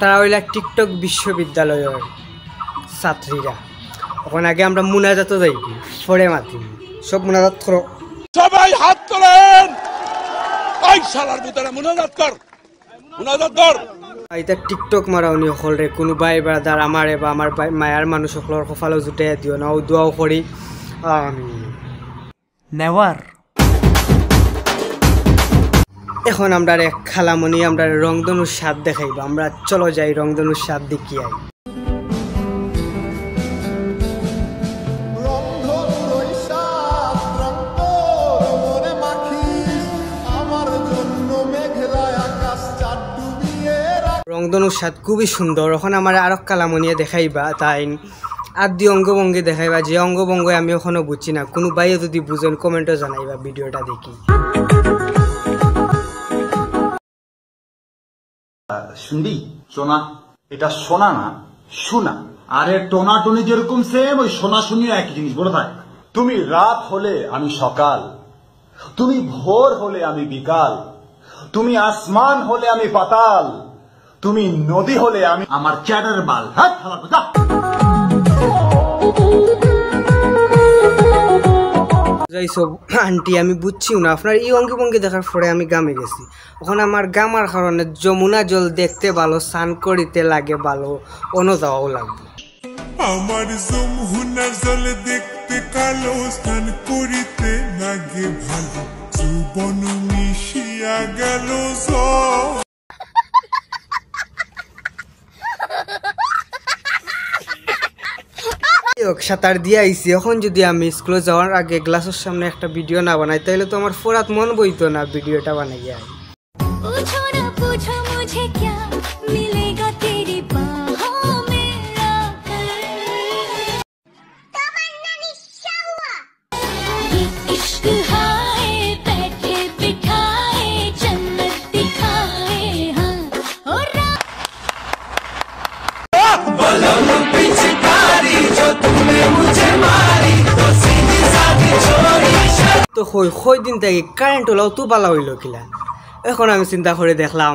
তারা হইলা টিকটক বিশ্ববিদ্যালয়ের ছাত্রীরা। ওখানে আগে আমরা মুনাজাত যাই, পরে মাতি সব মুনাজাত করো, সবাই হাত তোলেন। ওই শালার বুতারা মুনাজাত কর, মুনাজাত কর। এটা টিকটক মারাউনি সকলরে কোনো ভাই ব্রাদার আমারে বা আমার মায়ার মানুষ সকলের কপালও জুটে দিও না, দোয়াও করি আমি নেওয়ার। এখন আমরা এক খালামণি আমরা রংধনুর স্বাদ দেখাইব, আমরা চলো যাই রংধনুর স্বাদ দেখি আই। রংধনুর স্বাদ খুবই সুন্দর। এখন আমার আরো কালামনিয়া দেখাইবা, তাই আদি অঙ্গভঙ্গি দেখাইবা, যে অঙ্গভঙ্গ আমি এখনো বুঝছি না। কোনো ভাইও যদি বুঝেন কমেন্টও জানাইবা ভিডিওটা দেখি। শুনবি সোনা, এটা সোনা না সোনা। আরে টোনা টুনি যেরকম সেম, ওই সোনা শুনিও একই জিনিস বলে থাক। তুমি রাত হলে আমি সকাল, তুমি ভোর হলে আমি বিকাল, তুমি আসমান হলে আমি পাতাল, তুমি নদী হলে আমি আমার চ্যাটার বাল। হ্যাঁ সব আন্টি আমি বুঝছিও না, আপনার এই অঙ্গি ভঙ্গি দেখার পরে আমি গামে গেছি। ওখানে আমার গামার কারণে যমুনা জল দেখতে ভালো, স্নান করিতে লাগে ভালো, অন্য যাওয়াও লাগবে। আমার যমুনা জল দেখতে কালো, স্নান করিতে লাগে ভালো, জীবন মিশিয়া গেল। সাঁতার দিয়ে আইসি। এখন যদি আমি স্কুলে যাওয়ার আগে গ্লাসের সামনে একটা ভিডিও না বানাই, তাহলে তো আমার ফোরাত মন বইতো না ভিডিওটা বানাই যায়। তো কই দিন থেকে কারেন্ট হলেও তো ভালো হইল কিলা। এখন আমি চিন্তা করে দেখলাম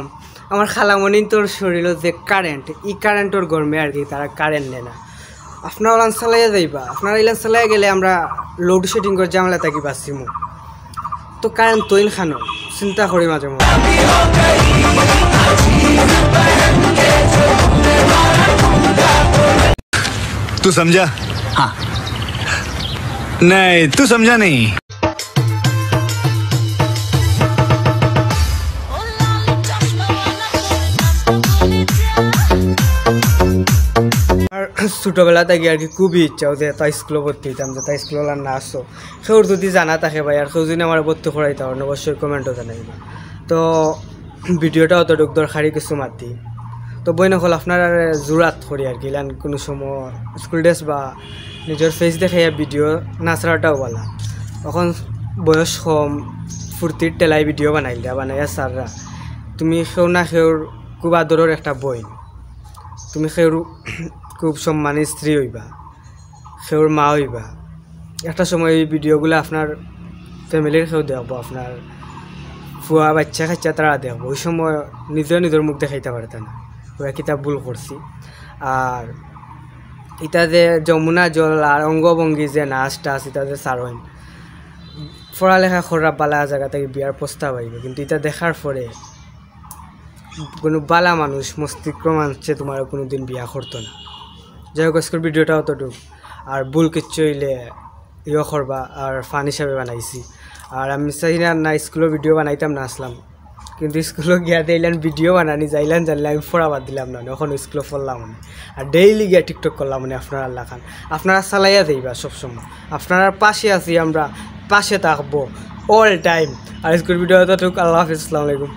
আমার খালামণি তোর শরীর যে কারেন্ট, এই কারেন্টর গরমে আর কি তারা কারেন্ট নেয় না। আপনারা ওলান চালাইয়া যাইবা, আপনারা ইলান চালাইয়া গেলে আমরা লোড শেডিং করে জামলা থাকি বাঁচিমু। তো কারেন্ট তৈন খানো চিন্তা করি মাঝে মাঝে। तू समझा? हाँ। नहीं तू समझा नहीं। ছোটবেলা থেকে আর কি খুবই ইচ্ছা যে তাই স্কুলে ভর্তি হইতাম, যে তাই স্কুলে না আসো। সেওর যদি জানা থাকে ভাই, আর কেউ যদি আমার ভর্তি করাইতে পারেন অবশ্যই কমেন্টও জানাইবা। তো ভিডিওটা অতটুক দরকারি কিছু মাতি। তো বই নকল আপনার জোরাত করি আর কি, কোনো সময় স্কুল ড্রেস বা নিজের ফেস দেখাইয়া ভিডিও নাচড়াটাও বলা। এখন বয়স কম, ফুর্তির টেলাই ভিডিও বানাইয়া সাররা তুমি সেও না সেওর খুব আদরের একটা বই, তুমি সেওর খুব সম্মানী স্ত্রী হইবা, সেওর মা হইবা। একটা সময় এই ভিডিওগুলো আপনার ফ্যামিলির কেউ দেখবো, আপনার ফুয়া বাচ্চা কাচ্চা তারা দেখবো। ওই সময় নিজের মুখ দেখাইতে পারত না, ওরা কিতাব ভুল করছি। আর এটা যে যমুনা জল আর অঙ্গভঙ্গি যে নাচ টাচ, এটা যে সারইন পড়ালেখা করা বালা জায়গা থেকে বিয়ার প্রস্তাব আইবে, কিন্তু এটা দেখার পরে কোনো বালা মানুষ মস্তিষ্ক মানছে তোমার কোনোদিন বিয়া করতো না। যাই হোক আজকের ভিডিওটা অতটুক, আর ভুল কিচ্ছু হইলে ইয়ে করবা। আর ফান হিসাবে বানাইছি। আর আমি চাই না স্কুলের ভিডিও বানাইতাম না আসলাম, কিন্তু স্কুলে গিয়া দিলাম ভিডিও বানানি যাইলাম জানলে আমি পড়া বাদ দিলাম না, এখন স্কুলে পড়লাম মানে। আর ডেইলি গিয়া টিকটক করলাম মানে। আপনারা আল্লাহ খান আপনারা চালাইয়া যাইবা সবসময়, আপনারা পাশে আছি, আমরা পাশে থাকবো অল টাইম। আর স্কুল ভিডিও অতটুক। আল্লাহ হাফিজ, আসসালামু আলাইকুম।